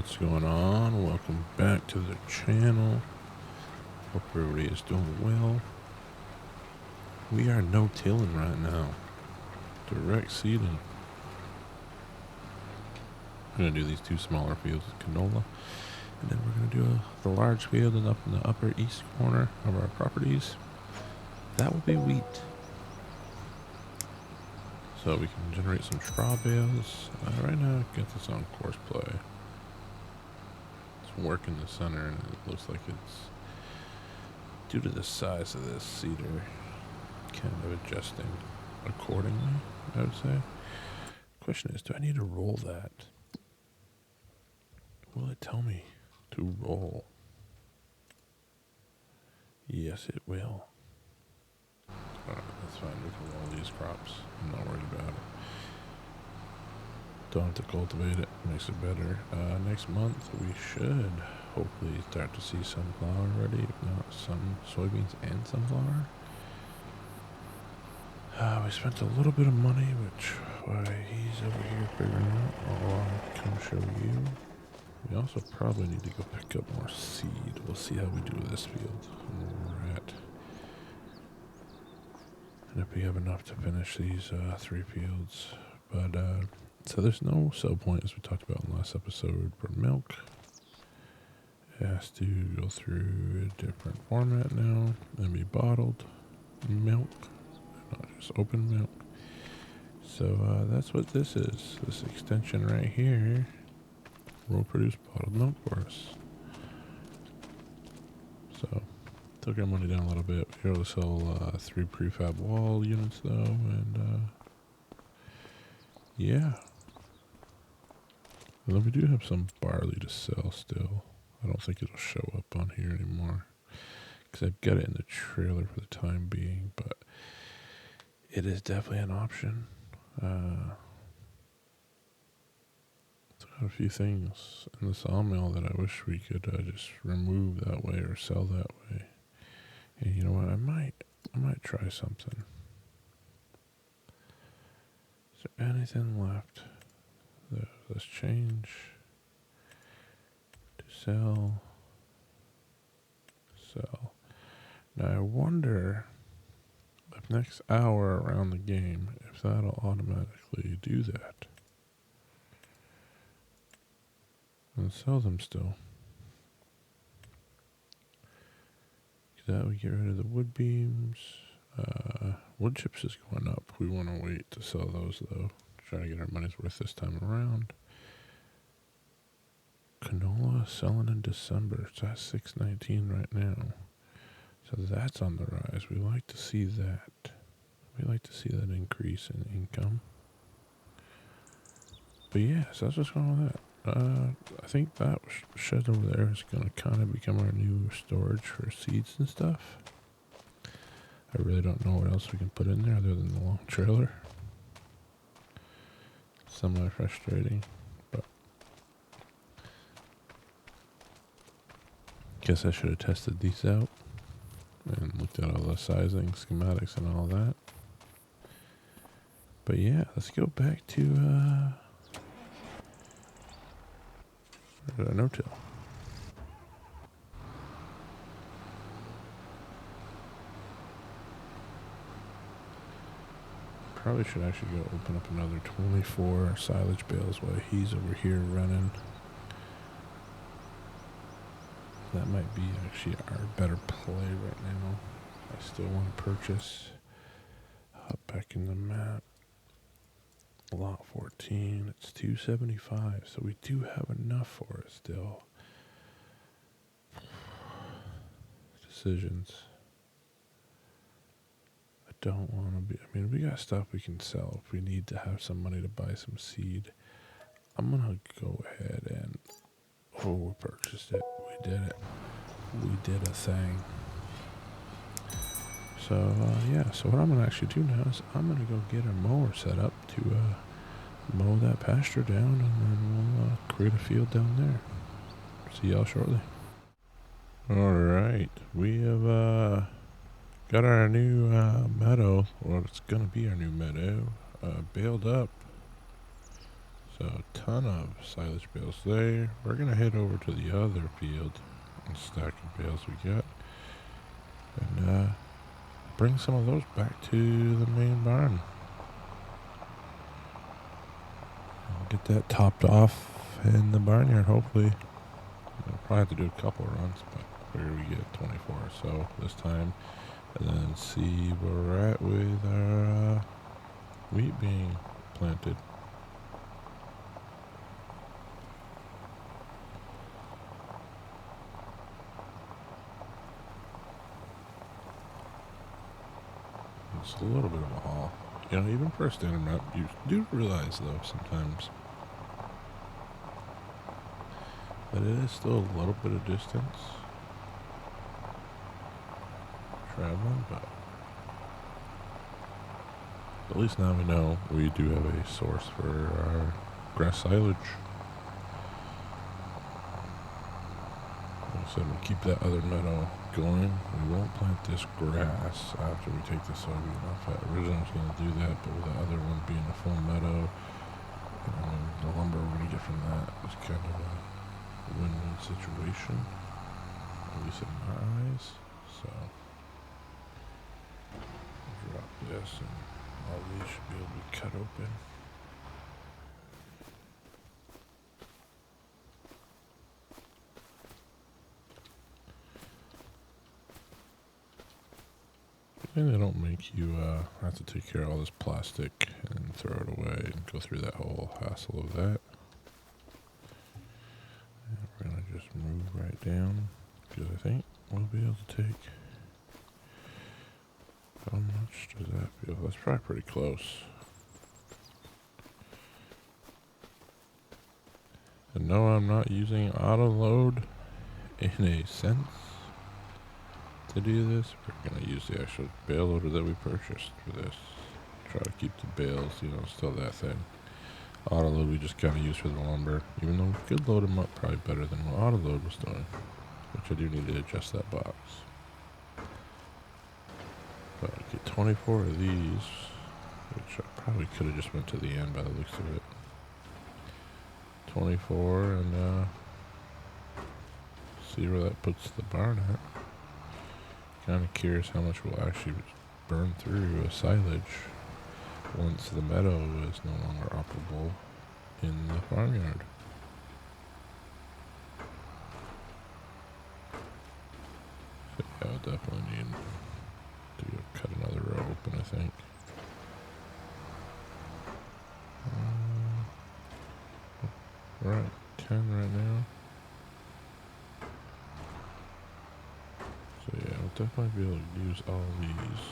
What's going on? Welcome back to the channel. Hope everybody is doing well. We are no-tilling right now. Direct seeding. I'm going to do these two smaller fields of canola. And then we're going to do the large field and up in the upper east corner of our properties. That will be wheat. So we can generate some straw bales. Right now, get this on course play. It's work in the center and it looks like it's, due to the size of this cedar, kind of adjusting accordingly, I would say. Question is, do I need to roll that? Will it tell me to roll? Yes, it will. Alright, that's fine. We can roll these crops. I'm not worried about it. Don't have to cultivate it. Makes it better. Next month, we should hopefully start to see sunflower already. If not, some soybeans and sunflower. We spent a little bit of money, which he's over here figuring out. I'll come show you. We also probably need to go pick up more seed. We'll see how we do with this field and where we're at. And if we have enough to finish these 3 fields. But, so there's no sell point, as we talked about in the last episode, for milk. It has to go through a different format now and be bottled milk, not just open milk. So that's what this is. This extension right here will produce bottled milk for us. So took our money down a little bit. We were able to sell 3 prefab wall units though, and yeah. And then we do have some barley to sell still. I don't think it'll show up on here anymore because I've got it in the trailer for the time being, but it is definitely an option. It's got a few things in the sawmill that I wish we could just remove that way or sell that way. And you know what? I might try something. Is there anything left? Let's change to sell. Sell. Now I wonder if next hour around the game, if that'll automatically do that. And sell them still. That we get rid of the wood beams. Wood chips is going up. We want to wait to sell those though. Try to get our money's worth this time around. Canola selling in December. It's at $6.19 right now. So that's on the rise. We like to see that. We like to see that increase in income. But yeah, so that's what's going on with that. I think that shed over there is going to kind of become our new storage for seeds and stuff. I really don't know what else we can put in there other than the long trailer. Semi-frustrating, but guess I should have tested these out and looked at all the sizing, schematics, and all that. But yeah, let's go back to no-till. Probably should actually go open up another 24 silage bales while he's over here running. That might be actually our better play right now. I still want to purchase. Hop back in the map. Lot 14. It's 275, so we do have enough for it still. Decisions. Don't want to be. I mean, we got stuff we can sell if we need to have some money to buy some seed. I'm gonna go ahead and we purchased it. We did it. We did a thing. So yeah. So what I'm gonna actually do now is I'm gonna go get a mower set up to mow that pasture down, and then we'll create a field down there. See y'all shortly. All right, we have got our new meadow, or it's going to be our new meadow, baled up. So a ton of silage bales there. We're going to head over to the other field and stack the bales we got. And bring some of those back to the main barn. I'll get that topped off in the barnyard, hopefully. We'll probably have to do a couple of runs, but I figure we get 24 or so this time. And then see where we're at with our wheat being planted. It's a little bit of a haul. You know, even for a standard map, you do realize, though, sometimes that it is still a little bit of distance traveling, but at least now we know we do have a source for our grass silage. Like I said, we'll keep that other meadow going. We won't plant this grass after we take the soybean off. I originally was going to do that, but with the other one being a full meadow, and the lumber we're going to get from that is kind of a win-win situation, at least in my eyes. So I'll drop this, and all these should be able to be cut open. And they don't make you have to take care of all this plastic and throw it away and go through that whole hassle of that. And we're going to just move right down, because I think we'll be able to take, how much does that feel? That's probably pretty close. And no, I'm not using auto load in a sense to do this. We're going to use the actual bale loader that we purchased for this. Try to keep the bales, you know, still that thin. Auto load we just kind of use for the lumber, even though we could load them up probably better than what auto load was doing, which I do need to adjust that box. But I get 24 of these, which I probably could have just went to the end by the looks of it. 24, and see where that puts the barn at. Kind of curious how much we'll actually burn through a silage once the meadow is no longer operable in the farmyard. So yeah, I'll definitely need to cut another row open, I think. We're at 10 right now. So yeah, we'll definitely be able to use all these.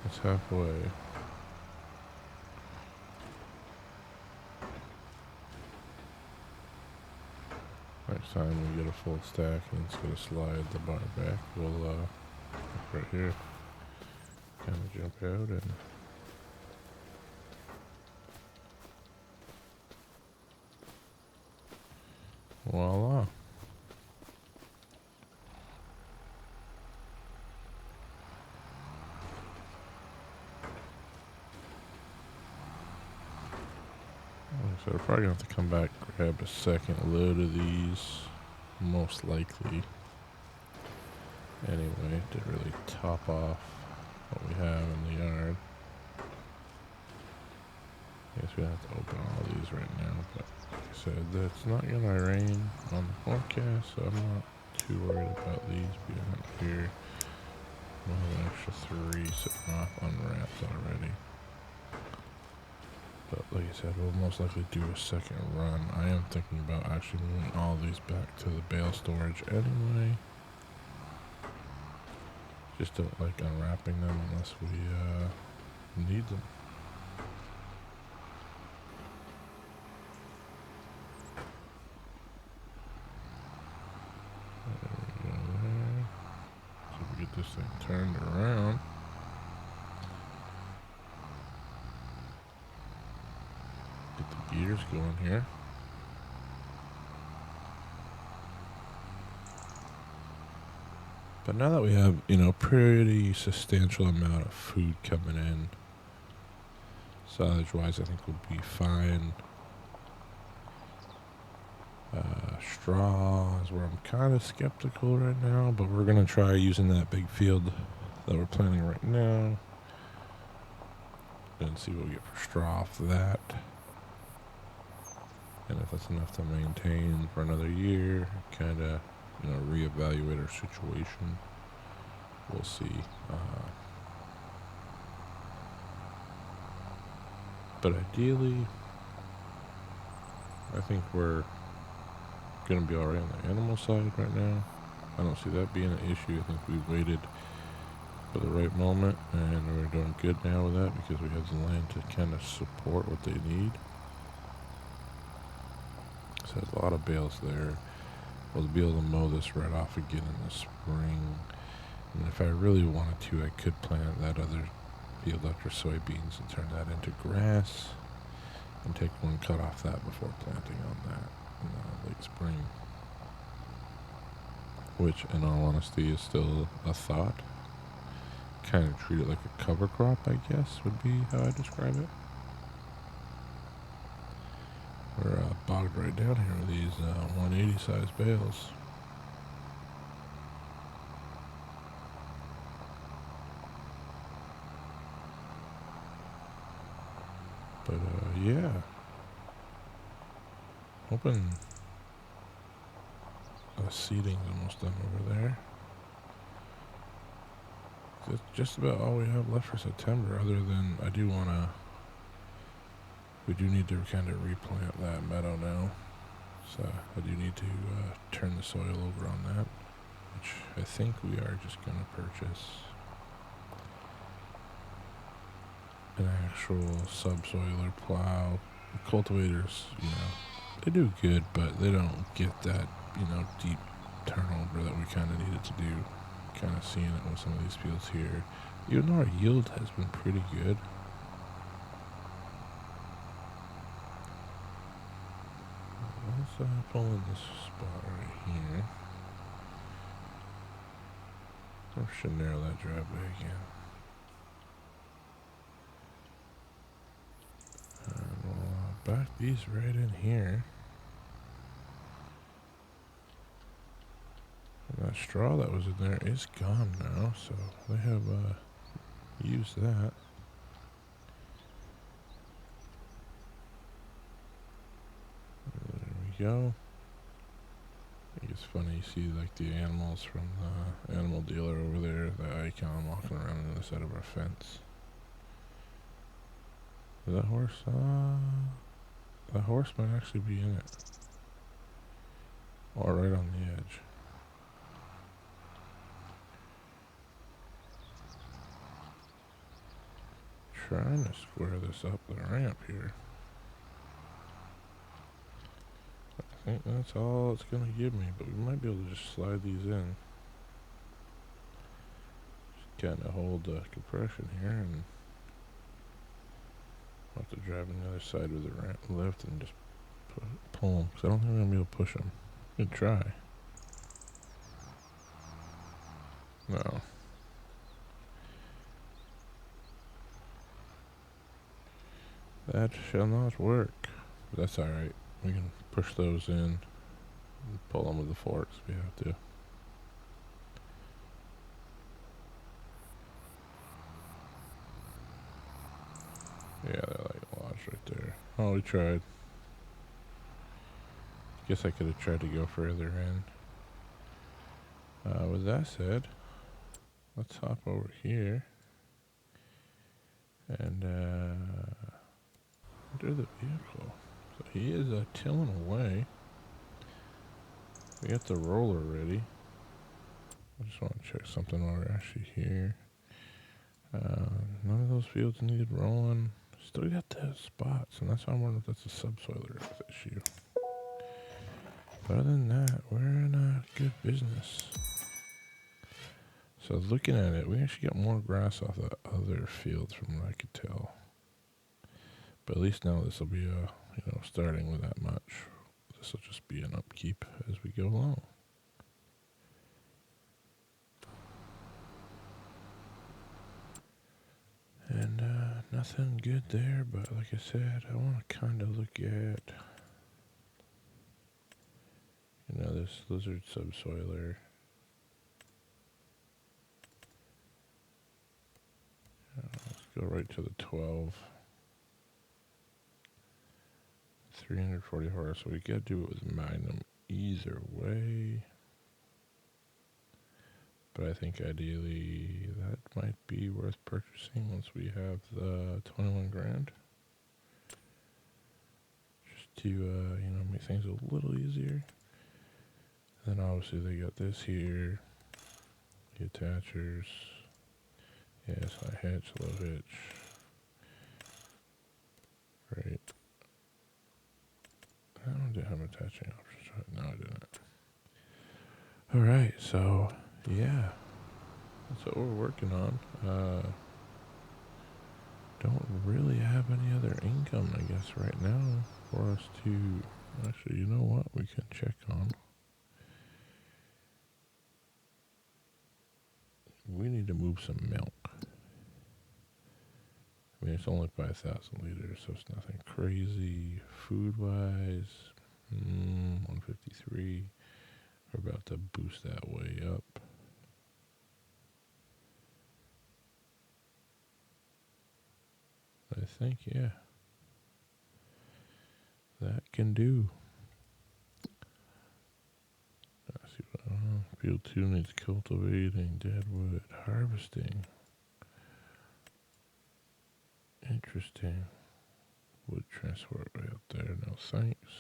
It's halfway. Next time we get a full stack and it's going to slide the bar back, we'll right here kind of jump out and voila. So we're probably going to have to come back, grab a second load of these, most likely, anyway, to really top off what we have in the yard. I guess we don't have to open all these right now, but like I said, it's not going to rain on the forecast, so I'm not too worried about these being up here. We'll have an extra 3 sitting off unwrapped already. But like I said, we'll most likely do a second run. I am thinking about actually moving all these back to the bale storage anyway. Just don't like unwrapping them unless we need them. There we go there. So we get this thing turned around. Get the gears going here. But now that we have, you know, pretty substantial amount of food coming in, Silage-wise, I think we'll be fine. Straw is where I'm kind of skeptical right now, but we're going to try using that big field that we're planting right now and see what we get for straw off of that. And if that's enough to maintain for another year, kind of, reevaluate our situation. We'll see. But ideally, I think we're going to be alright on the animal side right now. I don't see that being an issue. I think we waited for the right moment, and we're doing good now with that because we have the land to kind of support what they need. So there's a lot of bales there. We'll be able to mow this right off again in the spring. And if I really wanted to, I could plant that other field after soybeans and turn that into grass and take one cut off that before planting on that in the late spring. Which, in all honesty, is still a thought. Kind of treat it like a cover crop, I guess, would be how I describe it. We're bogged right down here with these 180 size bales. But yeah, hoping seeding's almost done over there. That's just about all we have left for September, other than we do need to kind of replant that meadow now. So I do need to turn the soil over on that, which I think we are just going to purchase an actual subsoiler plow. The cultivators, they do good, but they don't get that, deep turnover that we kind of needed to do. Kind of seeing it with some of these fields here. Even though our yield has been pretty good. Let's pull in this spot right here. I should narrow that driveway again. And we'll back these right in here. And that straw that was in there is gone now, so they have used that. There we go. I think it's funny, you see like the animals from the animal dealer over there, the icon walking around on the side of our fence. Is that horse? That horse might actually be in it. Or right on the edge. Trying to square this up the ramp here. I think that's all it's going to give me, but we might be able to just slide these in. Just kind of hold the compression here, and I'll have to drive on the other side with the ramp lift and just pull them, because I don't think I'm going to be able to push them. Good try. No. That shall not work. But that's alright. We can push those in and pull them with the forks if we have to. Yeah, they're like lodged right there. Oh, we tried. Guess I could have tried to go further in. With that said, let's hop over here and enter the vehicle. So he is tilling away. We got the roller ready. I just want to check something while we're actually here. None of those fields needed rolling. Still got the spots, and that's why I'm wondering if that's a subsoiler issue. But other than that, we're in good business. So looking at it, we actually got more grass off the other fields from what I could tell. But at least now this will be starting with that much. This will just be an upkeep as we go along. And nothing nothing good there, but like I said, I want to kind of look at, this lizard subsoiler. Let's go right to the 12. 340 horse, so we gotta do it with Magnum either way. But I think ideally that might be worth purchasing once we have the 21 grand. Just to, make things a little easier. Then obviously they got this here. The attachers. Yes, high hitch, low hitch. Right. I don't have attaching options. No, I didn't. Alright, so, yeah. That's what we're working on. Don't really have any other income, I guess, right now for us to... Actually, you know what? We can check on. We need to move some milk. I mean, it's only 5,000 liters, so it's nothing crazy. Food-wise, 153. We're about to boost that way up. I think, yeah. That can do. Let's see what, field 2 needs cultivating, deadwood, harvesting. Interesting. Wood transport way up there, no thanks.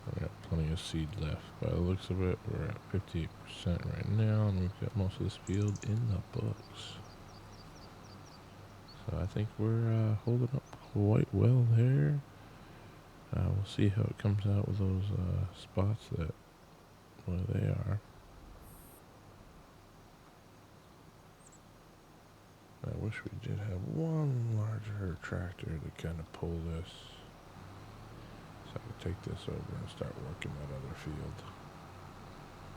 We got plenty of seed left. By the looks of it, we're at 58% right now, and we've got most of this field in the books. So I think we're holding up quite well there. We'll see how it comes out with those spots where they are. I wish we did have one larger tractor to kind of pull this. So I could take this over and start working that other field.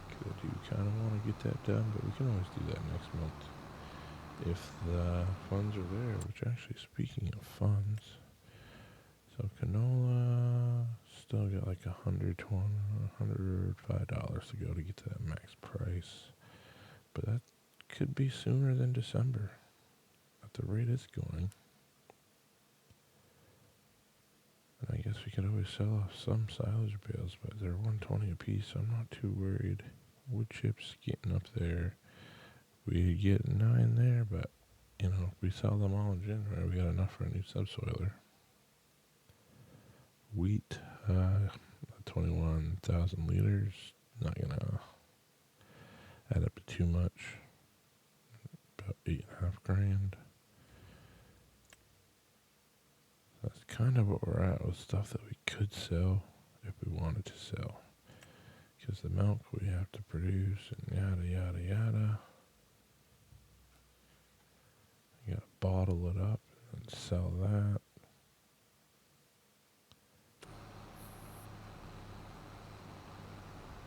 Because I do kind of want to get that done, but we can always do that next month. If the funds are there, which actually, speaking of funds, so canola still got like $105 to go to get to that max price. But that could be sooner than December at the rate it's going. And I guess we could always sell off some silage bales, but they're $120 a piece, so I'm not too worried. Wood chips getting up there. We get 9 there, but if we sell them all in January, we got enough for a new subsoiler. Wheat, 21,000 liters, not gonna add up to too much. About 8.5 grand. That's kind of what we're at with stuff that we could sell if we wanted to sell. Because the milk we have to produce and yada yada yada. You gotta bottle it up and sell that.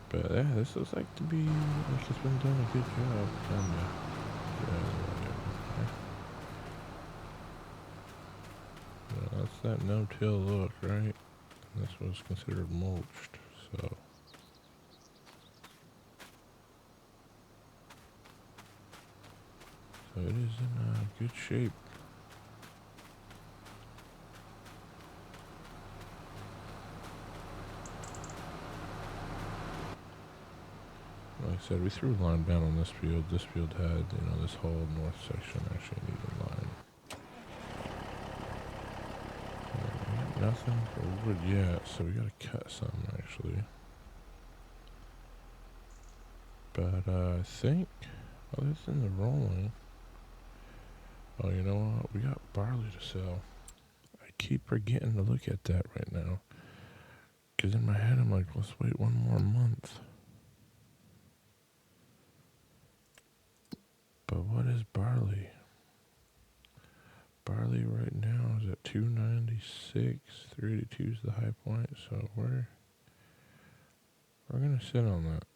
But yeah, this looks like to be like it's been done a good job. That's that no-till look, right? This was considered mulched, so. So it is in good shape. Like I said, we threw a line down on this field. This field had, this whole north section actually needed a line. Nothing for wood yet, so we gotta cut some actually. But I think, other than the rolling, oh, you know what? We got barley to sell. I keep forgetting to look at that right now. Because in my head, I'm like, let's wait one more month. But what is barley? Barley right now is at 296. 382 is the high point. So we're going to sit on that.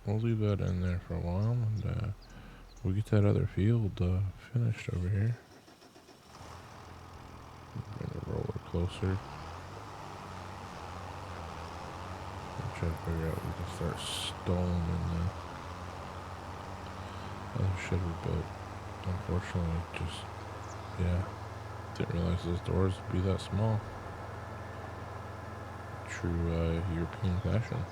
We'll leave that in there for a while. And we'll get that other field finished over here. Bring the roller closer. I'm trying to figure out if we can start stalling in the other shed we built. Unfortunately, just, yeah, didn't realize those doors would be that small. True European fashion.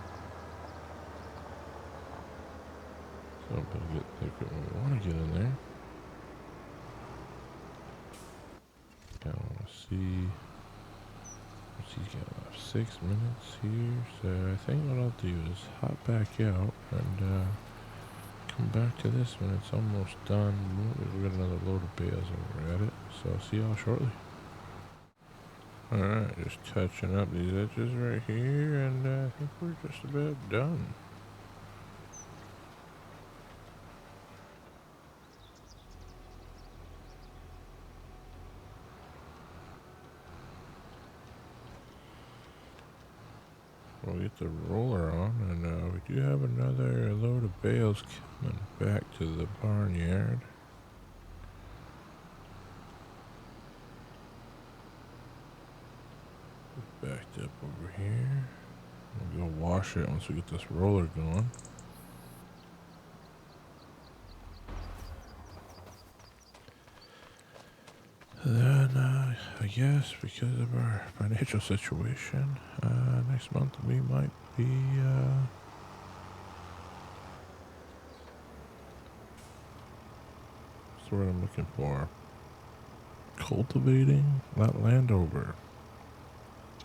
So I'm gonna get the equipment we want to get in there. I want to see. He's got about 6 minutes here, so I think what I'll do is hop back out and come back to this when it's almost done. We've got another load of bales and we're at it, so I'll see y'all shortly. Alright, just touching up these edges right here, and I think we're just about done. We'll get the roller on, and we do have another load of bales coming back to the barnyard. Backed up over here. We'll go wash it once we get this roller going. Then, I guess because of our financial situation, next month we might be, what's the word I'm looking for? Cultivating that land over.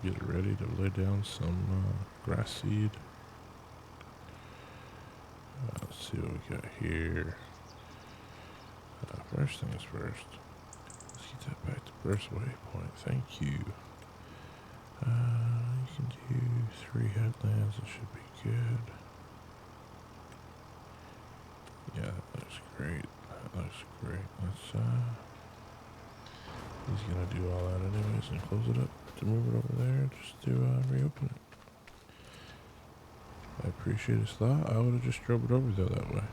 Get it ready to lay down some grass seed. Let's see what we got here. First things first. Let's get that back to first waypoint. Thank you. You can do 3 headlands. It should be good. Yeah, that looks great. That looks great. Let's, he's gonna do all that anyways and close it up to move it over there just to reopen it. I appreciate his thought. I would have just drove it over though that way.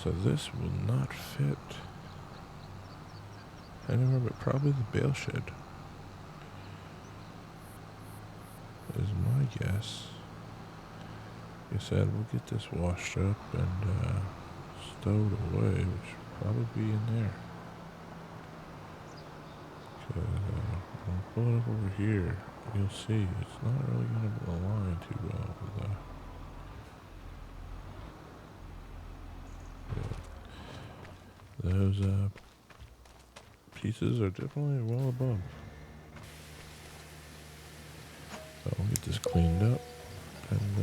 So this will not fit anywhere but probably the bale shed, is my guess. Like I said, we'll get this washed up and stowed away, which will probably be in there. I'll pull it up over here. You'll see it's not really going to align too well with those pieces are definitely well above. So I'll get this cleaned up and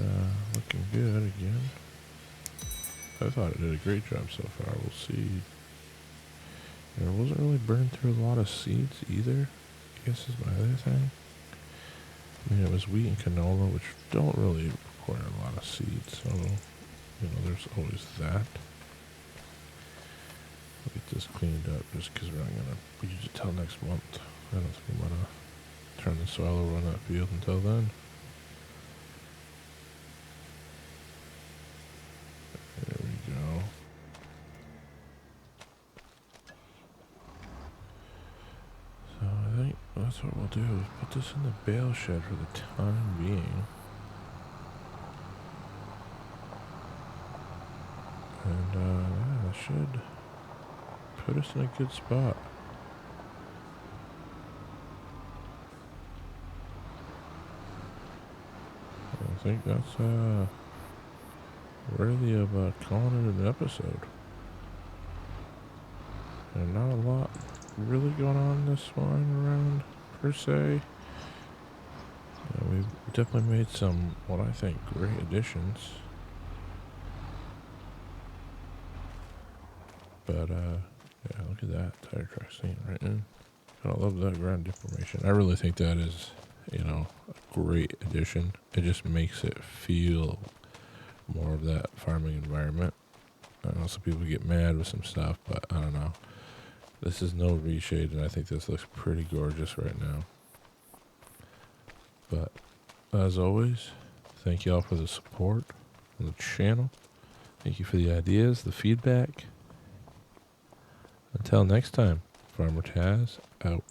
looking good again. I thought it did a great job so far. We'll see. And it wasn't really burned through a lot of seeds either, I guess is my other thing. I mean, it was wheat and canola, which don't really require a lot of seeds, so, you know, there's always that. I'll get this cleaned up just because we're not going to use it till next month. I don't think I'm going to turn the soil over on that field until then. There we go. So I think that's what we'll do, is put this in the bale shed for the time being. And yeah, that should put us in a good spot. I think that's worthy of calling it an episode. And not a lot really going on this flying around per se. We've definitely made some, what I think, great additions. But yeah, look at that tire track scene right in. I love that ground deformation. I really think that is, you know, a great addition. It just makes it feel more of that farming environment. I know some people get mad with some stuff, but I don't know. This is no reshade, and I think this looks pretty gorgeous right now. But as always, thank y'all for the support on the channel. Thank you for the ideas, the feedback. Until next time, Farmer Taz out.